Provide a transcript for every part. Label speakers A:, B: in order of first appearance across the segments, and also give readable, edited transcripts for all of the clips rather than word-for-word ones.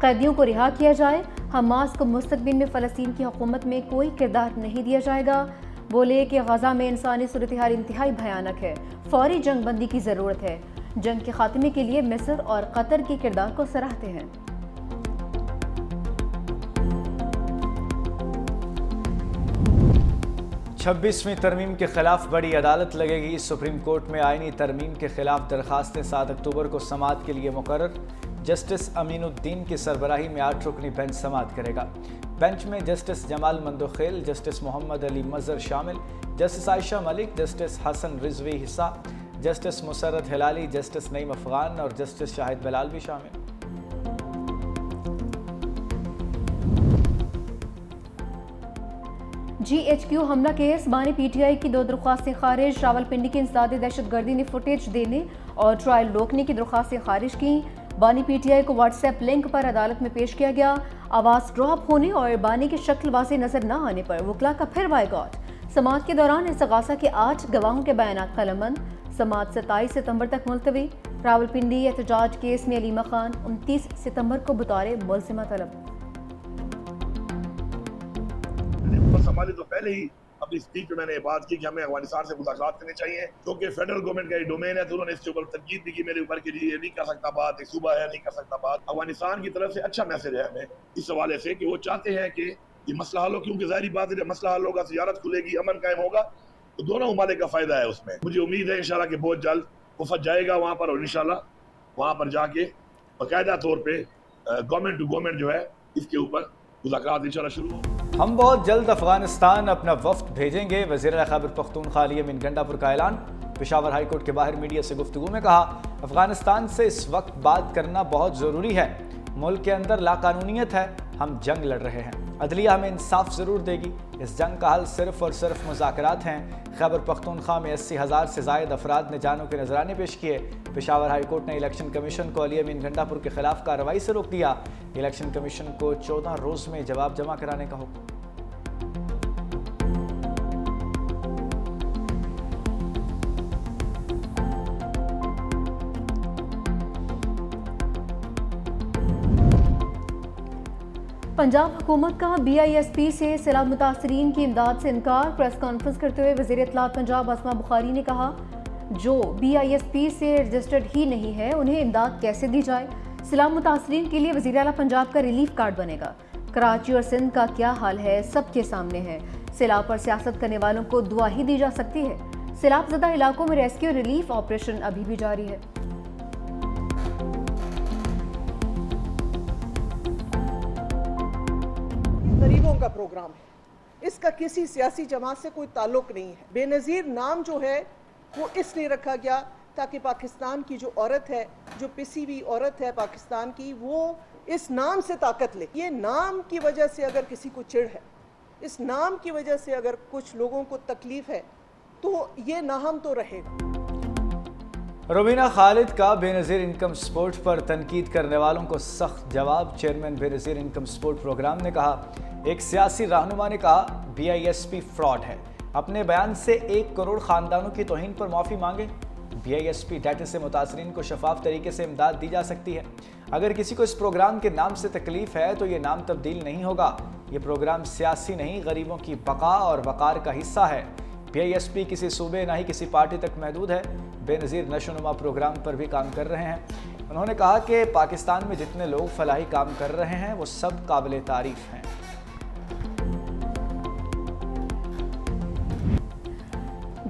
A: قیدیوں کو رہا کیا جائے. حماس کو مستقبل میں فلسطین کی حکومت میں کوئی کردار نہیں دیا جائے گا. بولے کہ غزہ میں انسانی صورتحال انتہائی بھیانک ہے. فوری جنگ بندی کی ضرورت ہے. جنگ کے خاتمے کے لیے مصر اور قطر کے کردار کو سراہتے ہیں.
B: 26ویں ترمیم کے خلاف بڑی عدالت لگے گی. سپریم کورٹ میں آئینی ترمیم کے خلاف درخواستیں 7 اکتوبر کو سماعت کے لیے مقرر. جسٹس امین الدین کی سربراہی میں 8 رکنی بینچ سماعت کرے گا. بینچ میں جسٹس جمال مندوخیل، جسٹس محمد علی مظہر شامل، جسٹس عائشہ ملک، جسٹس حسن رضوی حصہ، جسٹس مسرت ہلالی، جسٹس نعیم افغان اور جسٹس شاہد بلال بھی شامل.
A: جی ایچ کیو حملہ کیس بانی پی ٹی آئی کی 2 درخواستیں خارج. راولپنڈی کے انسداد دہشت گردی نے فوٹیج دینے اور ٹرائل روکنے کی درخواستیں خارج کیں. بانی پی ٹی آئی کو واٹس ایپ لنک پر عدالت میں پیش کیا گیا. آواز ڈراپ ہونے اور بانی کی شکل واضح نظر نہ آنے پر وکلا کا پھر بائیکاٹ. سماعت کے دوران استغاثہ کے 8 گواہوں کے بیانات قلمبند. سماعت 27 ستمبر تک ملتوی. راولپنڈی احتجاج کیس میں علیمہ خان 29 ستمبر کو بطور ملزمہ طلب.
C: سنبھالی تو پہلے ہی اپنی اسپیچ میں نے یہ بات کی کہ ہمیں افغانستان سے مذاکرات کرنے چاہیے، کیونکہ فیڈرل گورنمنٹ کا یہ ڈومین ہے، تو انہوں نے اس کے اوپر تنقید بھی کی میرے اوپر کہ جی یہ نہیں کر سکتا بات، ایک صوبہ ہے نہیں کر سکتا بات. افغانستان کی طرف سے اچھا میسج ہے ہمیں اس حوالے سے کہ وہ چاہتے ہیں کہ یہ مسئلہ حل ہو، کیونکہ ظاہری بات ہے مسئلہ حل ہوگا، تجارت کھلے گی، امن قائم ہوگا، تو دونوں ممالک کا فائدہ ہے اس میں. مجھے امید ہے انشاءاللہ کہ بہت جلد وفد جائے گا وہاں پر، اور انشاءاللہ وہاں پر جا کے باقاعدہ طور پہ گورنمنٹ ٹو گورنمنٹ جو ہے اس کے اوپر مذاکرات انشاءاللہ شروع ہوں.
B: ہم بہت جلد افغانستان اپنا وفد بھیجیں گے. وزیر خیبر پختونخوا علی امین گنڈا پور کا اعلان. پشاور ہائی کورٹ کے باہر میڈیا سے گفتگو میں کہا افغانستان سے اس وقت بات کرنا بہت ضروری ہے. ملک کے اندر لاقانونیت ہے، ہم جنگ لڑ رہے ہیں، عدلیہ ہمیں انصاف ضرور دے گی. اس جنگ کا حل صرف اور صرف مذاکرات ہیں. خیبر پختونخوا میں 80,000 سے زائد افراد نے جانوں کے نذرانے پیش کیے. پشاور ہائی کورٹ نے الیکشن کمیشن کو علی امین گنڈا پور کے خلاف کارروائی سے روک دیا. الیکشن کمیشن کو 14 روز میں جواب جمع کرانے کا حکم.
A: پنجاب حکومت کا بی آئی ایس پی سے سیلاب متاثرین کی امداد سے انکار. پریس کانفرنس کرتے ہوئے وزیر اطلاعات پنجاب اسما بخاری نے کہا جو بی آئی ایس پی سے رجسٹرڈ ہی نہیں ہے انہیں امداد کیسے دی جائے. سیلاب متاثرین کے لیے وزیر اعلیٰ پنجاب کا ریلیف کارڈ بنے گا. کراچی اور سندھ کا کیا حال ہے سب کے سامنے ہے. سیلاب پر سیاست کرنے والوں کو دعا ہی دی جا سکتی ہے. سیلاب زدہ علاقوں میں ریسکیو ریلیف آپریشن ابھی بھی جاری ہے.
D: غریبوں کا پروگرام ہے، اس کا کسی سیاسی جماعت سے کوئی تعلق نہیں ہے. بے نظیر نام جو ہے وہ اس لیے رکھا گیا تاکہ پاکستان کی جو عورت ہے، جو پسی ہوئی عورت ہے پاکستان کی، وہ اس نام سے طاقت لے. یہ نام کی وجہ سے اگر کسی کو چڑ ہے، اس نام کی وجہ سے اگر کچھ لوگوں کو تکلیف ہے تو یہ ناہم تو رہے گا.
B: روبینہ خالد کا بے نظیر انکم سپورٹ پر تنقید کرنے والوں کو سخت جواب. چیئرمین بے نظیر انکم سپورٹ پروگرام نے کہا ایک سیاسی رہنما نے کہا B I S P fraud ہے، اپنے بیان سے 1 کروڑ خاندانوں کی توہین پر معافی مانگے. B I S P data سے متاثرین کو شفاف طریقے سے امداد دی جا سکتی ہے. اگر کسی کو اس پروگرام کے نام سے تکلیف ہے تو یہ نام تبدیل نہیں ہوگا. یہ پروگرام سیاسی نہیں، غریبوں کی بقا اور وقار کا حصہ ہے. بی آئی ایس پی کسی صوبے نہ ہی کسی پارٹی تک محدود ہے. بے نظیر نشو نما پروگرام پر بھی کام کر رہے ہیں. انہوں نے کہا کہ پاکستان میں جتنے لوگ فلاحی کام کر رہے ہیں وہ سب قابل تعریف ہیں.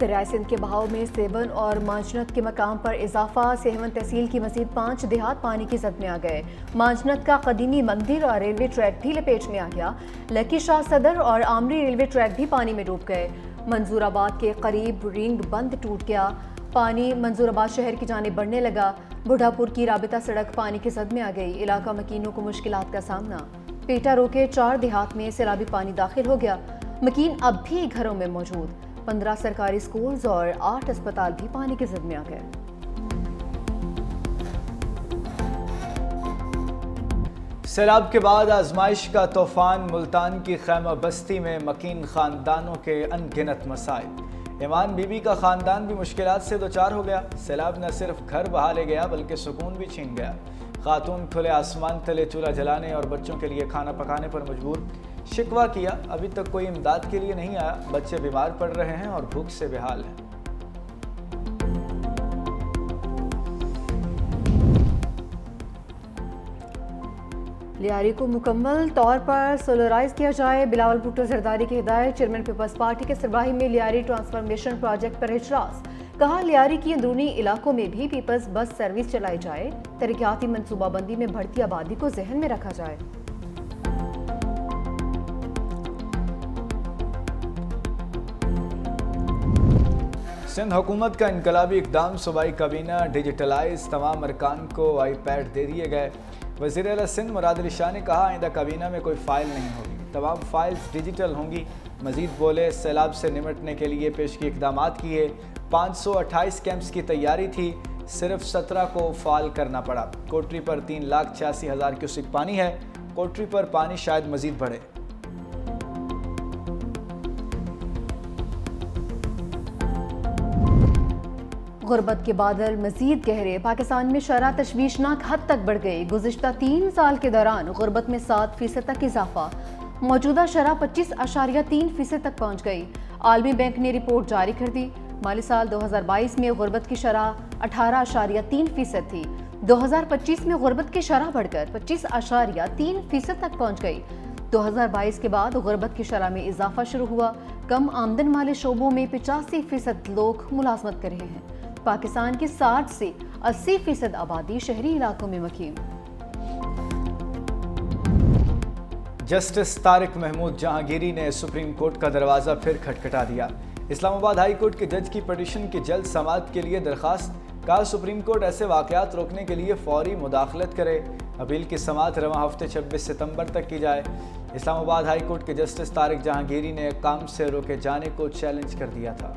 A: دریائے سندھ کے بہاؤ میں سیبن اور مانجنت کے مقام پر اضافہ. سیہون تحصیل کی مزید 5 دیہات پانی کی زد میں آ گئے. مانجنت کا قدیمی مندر اور ریلوے ٹریک بھی لپیٹ میں آ گیا. لکی شاہ صدر اور آمری ریلوے ٹریک بھی پانی میں ڈوب گئے. منظور آباد کے قریب رنگ بند ٹوٹ گیا. پانی منظور آباد شہر کی جانب بڑھنے لگا. بڑھا پور کی رابطہ سڑک پانی کی زد میں آ گئی. علاقہ مکینوں کو مشکلات کا سامنا. پیٹا رو کے 4 دیہات میں سیلابی پانی داخل ہو گیا. مکین اب بھی گھروں میں موجود. 15 سرکاری سکولز اور 8 اسپتال بھی پانی کی زد میں آ گئے.
B: سیلاب کے بعد آزمائش کا طوفان. ملتان کی خیمہ بستی میں مکین خاندانوں کے ان گنت مسائل. ایمان بی بی کا خاندان بھی مشکلات سے دوچار ہو گیا. سیلاب نہ صرف گھر بہا لے گیا بلکہ سکون بھی چھین گیا. خاتون کھلے آسمان تلے چولہا جلانے اور بچوں کے لیے کھانا پکانے پر مجبور، شکوہ کیا ابھی تک کوئی امداد کے لیے نہیں آیا، بچے بیمار پڑ رہے ہیں اور بھوک سے بے حال ہیں۔
A: لیاری کو مکمل طور پر سولرائز کیا جائے، بلاول بھٹو زرداری کی ہدایت۔ چیئرمین پیپلز پارٹی کے سربراہی میں لیاری ٹرانسفارمیشن پروجیکٹ پر اجلاس، کہا لیاری کی اندرونی علاقوں میں بھی پیپلز بس سروس چلائی جائے، ترقیاتی منصوبہ بندی میں بڑھتی آبادی کو ذہن میں رکھا جائے۔
B: سندھ حکومت کا انقلابی اقدام، صوبائی کابینہ ڈیجیٹلائز، تمام ارکان کو آئی پیڈ دے دیے گئے۔ وزیر اعلیٰ سندھ مراد علی شاہ نے کہا آئندہ کابینہ میں کوئی فائل نہیں ہوگی، تمام فائلز ڈیجیٹل ہوں گی۔ مزید بولے سیلاب سے نمٹنے کے لیے پیشگی اقدامات کیے، 528 کیمپس کی تیاری تھی، صرف 17 کو فعال کرنا پڑا۔ کوٹری پر 3,86,000 کیوسک پانی ہے، کوٹری پر پانی شاید مزید بڑھے۔
A: غربت کے بادل مزید گہرے، پاکستان میں شرح تشویشناک حد تک بڑھ گئی۔ گزشتہ 3 سال کے دوران غربت میں 7% تک اضافہ، موجودہ شرح 25.3% تک پہنچ گئی۔ عالمی بینک نے رپورٹ جاری کر دی، مالی سال 2022 میں غربت کی شرح 18.3% تھی، 2025 میں غربت کی شرح بڑھ کر 25.3% تک پہنچ گئی۔ 2022 کے بعد غربت کی شرح میں اضافہ شروع ہوا، کم آمدن والے شعبوں میں 85% لوگ ملازمت کر رہے ہیں۔ پاکستان کی 60 سے 80% آبادی شہری علاقوں میں مقیم۔
B: جسٹس طارق محمود جہانگیری نے سپریم کورٹ کا دروازہ پھر کھٹکھٹا دیا۔ اسلام آباد ہائی کورٹ کے جج کی پٹیشن کی جلد سماعت کے لیے درخواست، کہا سپریم کورٹ ایسے واقعات روکنے کے لیے فوری مداخلت کرے، اپیل کی سماعت رواں ہفتے 26 ستمبر تک کی جائے۔ اسلام آباد ہائی کورٹ کے جسٹس طارق جہانگیری نے کام سے روکے جانے کو چیلنج کر دیا تھا۔